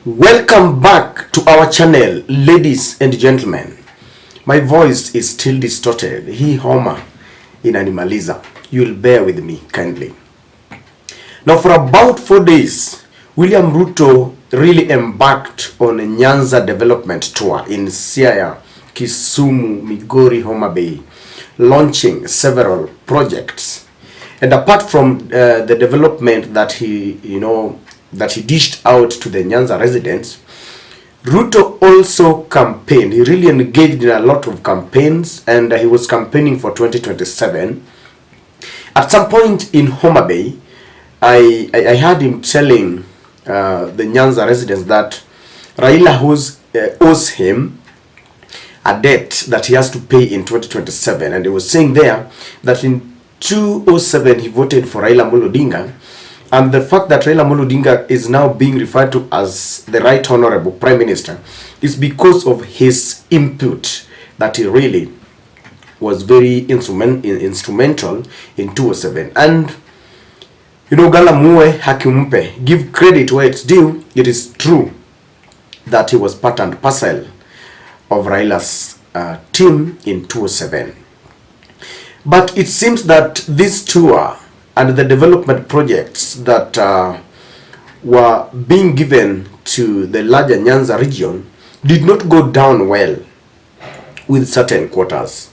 Welcome back to our channel, ladies and gentlemen. My voice is still distorted. Hii homa inanimaliza. You'll bear with me kindly. Now for about 4 days, William Ruto really embarked on a Nyanza development tour in Siaya, Kisumu, Migori, Homa Bay, launching several projects. And apart from the development that he dished out to the Nyanza residents, Ruto also campaigned. He really engaged in a lot of campaigns, and he was campaigning for 2027. At some point in Homa Bay, I heard him telling the Nyanza residents that Raila owes him a debt that he has to pay in 2027, and he was saying there that in 2007 he voted for Raila Amolo Odinga, and the fact that Raila Amolo Odinga is now being referred to as the Right Honorable Prime Minister is because of his input, that he really was very instrumental in 2007. And Gala Muwe Hakimpe, give credit where it's due. It is true that he was part and parcel of Raila's team in 2007. But it seems that this tour and the development projects that were being given to the larger Nyanza region did not go down well with certain quarters.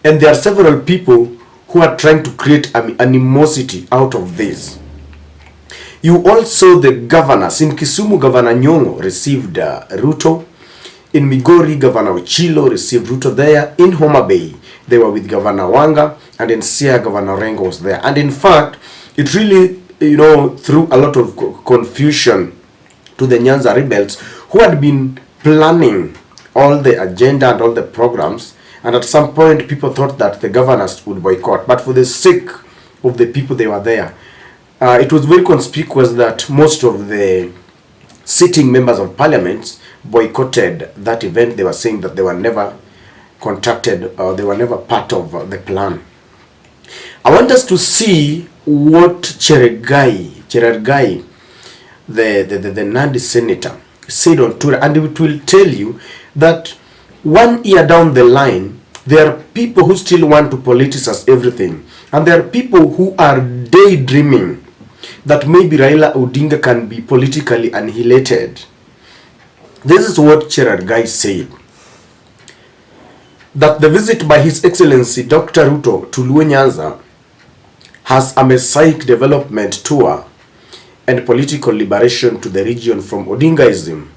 And there are several people who are trying to create animosity out of this. You also, the governors in Kisumu, Governor Nyong'o received Ruto. In Migori, Governor Ochilo received Ruto there. In Homa Bay, they were with Governor Wanga, and in Siaya, Governor Rengo was there. And in fact, it really, threw a lot of confusion to the Nyanza rebels who had been planning all the agenda and all the programs. And at some point, people thought that the governors would boycott. But for the sake of the people they were there, it was very conspicuous that most of the sitting members of parliament boycotted that event. They were saying that they were never contracted, or they were never part of the plan. I want us to see what Cherargei, the Nandi senator, said on Twitter, and it will tell you that 1 year down the line, there are people who still want to politicize everything, and there are people who are daydreaming that maybe Raila Odinga can be politically annihilated. This is what Cherargei said, that the visit by His Excellency Dr. Ruto to Nyanza has a messianic development tour and political liberation to the region from Odingaism,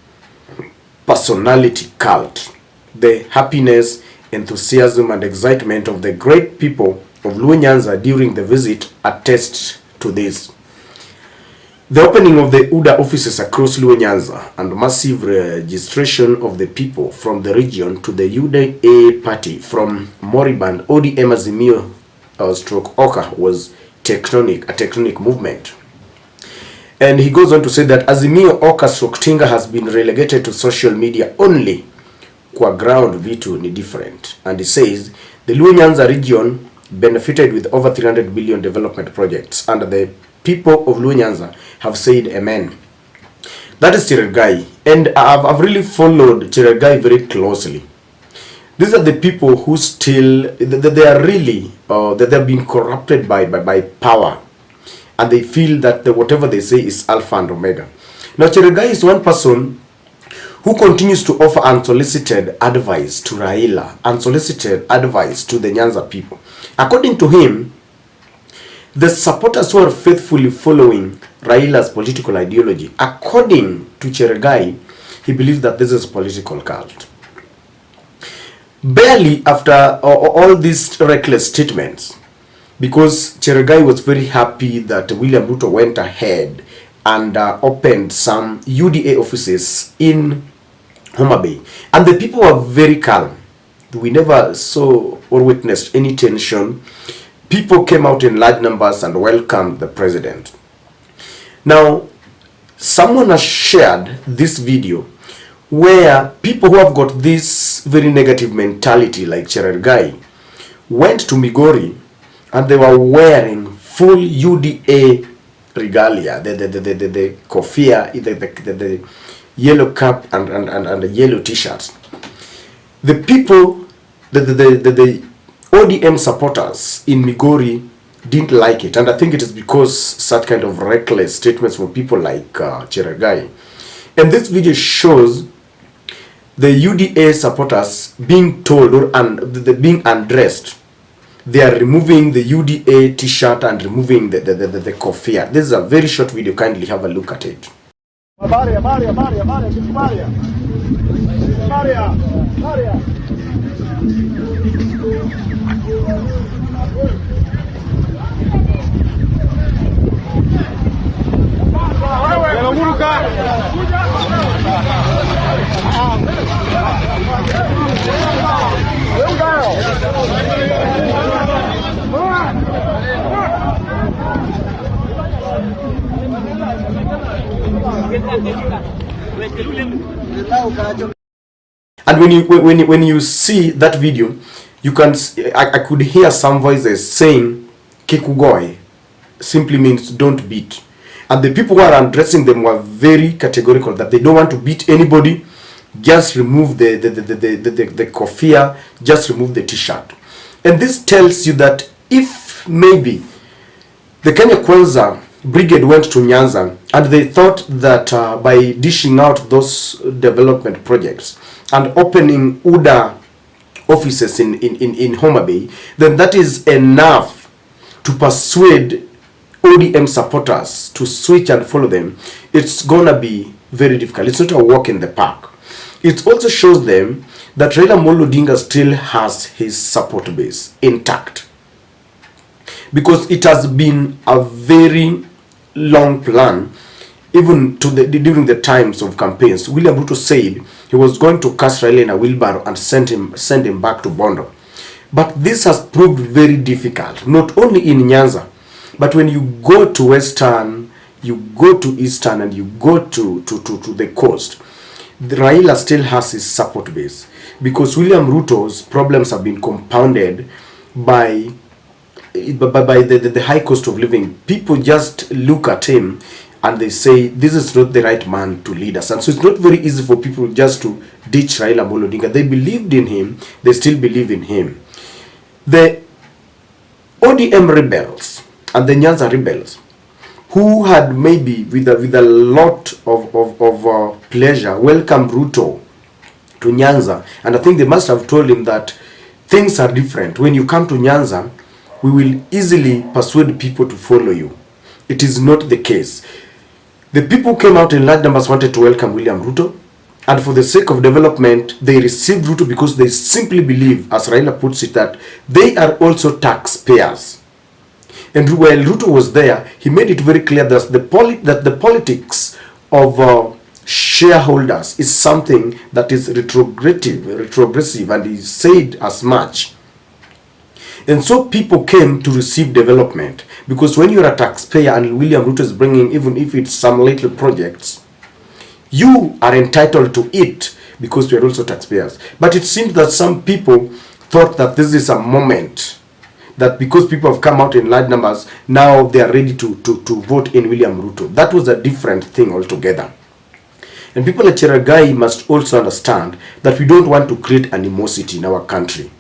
personality cult. The happiness, enthusiasm, and excitement of the great people of Nyanza during the visit attest to this. The opening of the UDA offices across Nyanza and massive registration of the people from the region to the UDA party from Moriband ODM Azimio stroke Oka was a tectonic movement. And he goes on to say that Azimio Oka stroke Tinga has been relegated to social media only. Kwa ground vitu ni different. And he says the Nyanza region benefited with over 300 billion development projects, and the people of Nyanza have said amen. That is Cherargei, and I've really followed Cherargei very closely. These are the people who still, they are really, that they've been corrupted by power, and they feel that whatever they say is alpha and omega. Now Cherargei is one person who continues to offer unsolicited advice to Raila, unsolicited advice to the Nyanza people. According to him, the supporters who are faithfully following Raila's political ideology, according to Cherargei, he believes that this is a political cult. Barely after all these reckless statements, because Cherargei was very happy that William Ruto went ahead and opened some UDA offices in Homa Bay, and the people were very calm. We never saw or witnessed any tension. People came out in large numbers and welcomed the president. Now, someone has shared this video where people who have got this very negative mentality, like Cherargei, went to Migori and they were wearing full UDA regalia, the kofia, the yellow cap and the yellow t-shirts. The people, the ODM supporters in Migori didn't like it, and I think it is because such kind of reckless statements from people like Cheragai. And this video shows the UDA supporters being told or being undressed. They are removing the UDA t-shirt and removing the kofia. This is a very short video. Kindly have a look at it. And when you see that video, you can I could hear some voices saying "Kikugoy" simply means don't beat, and the people who are undressing them were very categorical that they don't want to beat anybody. Just remove the kofia, just remove the t-shirt. And this tells you that if maybe the Kenya Kwanza brigade went to Nyanza and they thought that by dishing out those development projects and opening UDA offices in Homa Bay, then that is enough to persuade ODM supporters to switch and follow them. It's gonna be very difficult. It's not a walk in the park. It also shows them that Raila Amolo Odinga still has his support base intact, because it has been a very long plan. Even during the times of campaigns, William Ruto said he was going to cast Raila in a wheelbarrow and send him back to Bondo. But this has proved very difficult, not only in Nyanza, but when you go to Western, you go to Eastern, and you go to the coast, Raila still has his support base, because William Ruto's problems have been compounded by the high cost of living. People just look at him and they say this is not the right man to lead us, and so it's not very easy for people just to ditch Raila Amolo Odinga. They believed in him, they still believe in him. The ODM rebels and the Nyanza rebels, who had maybe with a lot of pleasure welcomed Ruto to Nyanza, and I think they must have told him that things are different. When you come to Nyanza, we will easily persuade people to follow you. It is not the case. The people who came out in large numbers wanted to welcome William Ruto, and for the sake of development, they received Ruto because they simply believe, as Raila puts it, that they are also taxpayers. And while Ruto was there, he made it very clear that the politics of shareholders is something that is retrogressive, and he said as much. And so people came to receive development, because when you're a taxpayer and William Ruto is bringing, even if it's some little projects, you are entitled to it because we are also taxpayers. But it seems that some people thought that this is a moment, that because people have come out in large numbers, now they are ready to vote in William Ruto. That was a different thing altogether. And people like Cheragai must also understand that we don't want to create animosity in our country.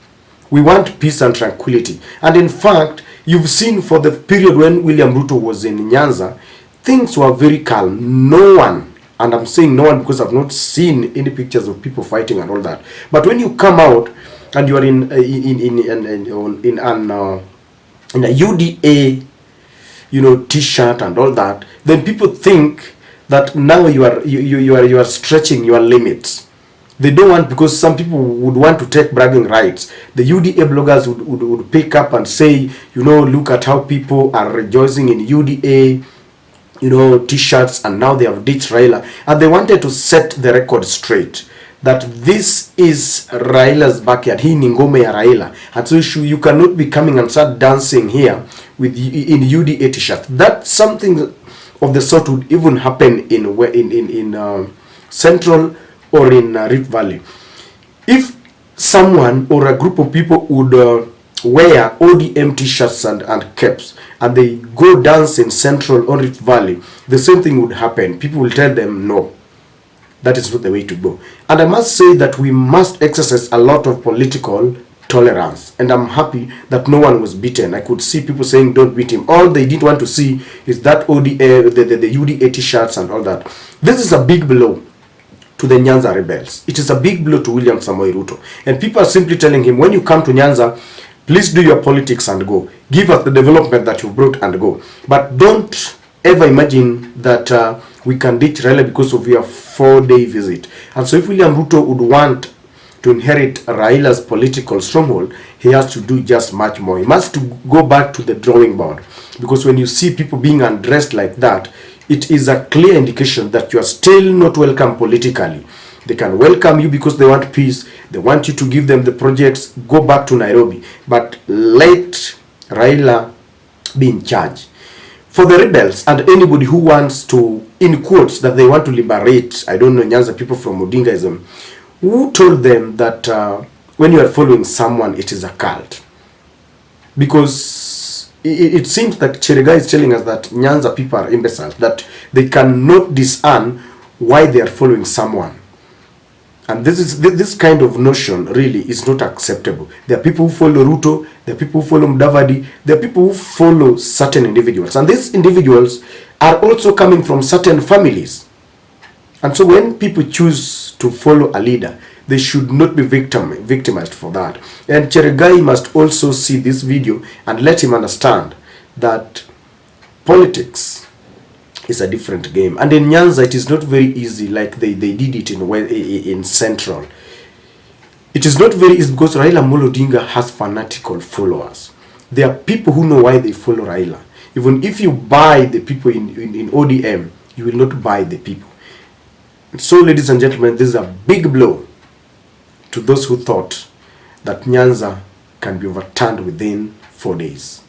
We want peace and tranquility. And in fact, you've seen for the period when William Ruto was in Nyanza, things were very calm. No one, and I'm saying no one because I've not seen any pictures of people fighting and all that. But when you come out and you are in a UDA, t-shirt and all that, then people think that now you are stretching your limits. They don't want, because some people would want to take bragging rights. The UDA bloggers would pick up and say, look at how people are rejoicing in UDA, t-shirts, and now they have ditched Raila. And they wanted to set the record straight, that this is Raila's backyard. Hii ni ngome ya Raila. And so you cannot be coming and start dancing here in UDA t-shirt. That something of the sort would even happen in Central or in Rift Valley. If someone or a group of people would wear ODM t-shirts and caps, and they go dance in Central or Rift Valley, the same thing would happen. People will tell them, no, that is not the way to go. And I must say that we must exercise a lot of political tolerance. And I'm happy that no one was beaten. I could see people saying, don't beat him. All they did want to see is that ODA, the UDA t-shirts and all that. This is a big blow to the Nyanza rebels. It is a big blow to William Samoei Ruto. And people are simply telling him, when you come to Nyanza, please do your politics and go. Give us the development that you brought and go. But don't ever imagine that we can ditch Raila because of your 4-day visit. And so if William Ruto would want to inherit Raila's political stronghold, he has to do just much more. He must to go back to the drawing board. Because when you see people being undressed like that, it is a clear indication that you are still not welcome politically. They can welcome you because they want peace. They want you to give them the projects. Go back to Nairobi. But let Raila be in charge. For the rebels and anybody who wants to, in quotes, that they want to liberate, I don't know, Nyanza people from Odingaism, who told them that when you are following someone, it is a cult? Because it seems that Cherega is telling us that Nyanza people are imbeciles, that they cannot discern why they are following someone. And this kind of notion really is not acceptable. There are people who follow Ruto, there are people who follow Mudavadi, there are people who follow certain individuals. And these individuals are also coming from certain families. And so when people choose to follow a leader, they should not be victimized for that. And Cheregai must also see this video and let him understand that politics is a different game. And in Nyanza, it is not very easy like they did it in Central. It is not very easy because Raila Amolo Odinga has fanatical followers. There are people who know why they follow Raila. Even if you buy the people in ODM, you will not buy the people. So, ladies and gentlemen, this is a big blow to those who thought that Nyanza can be overturned within 4 days.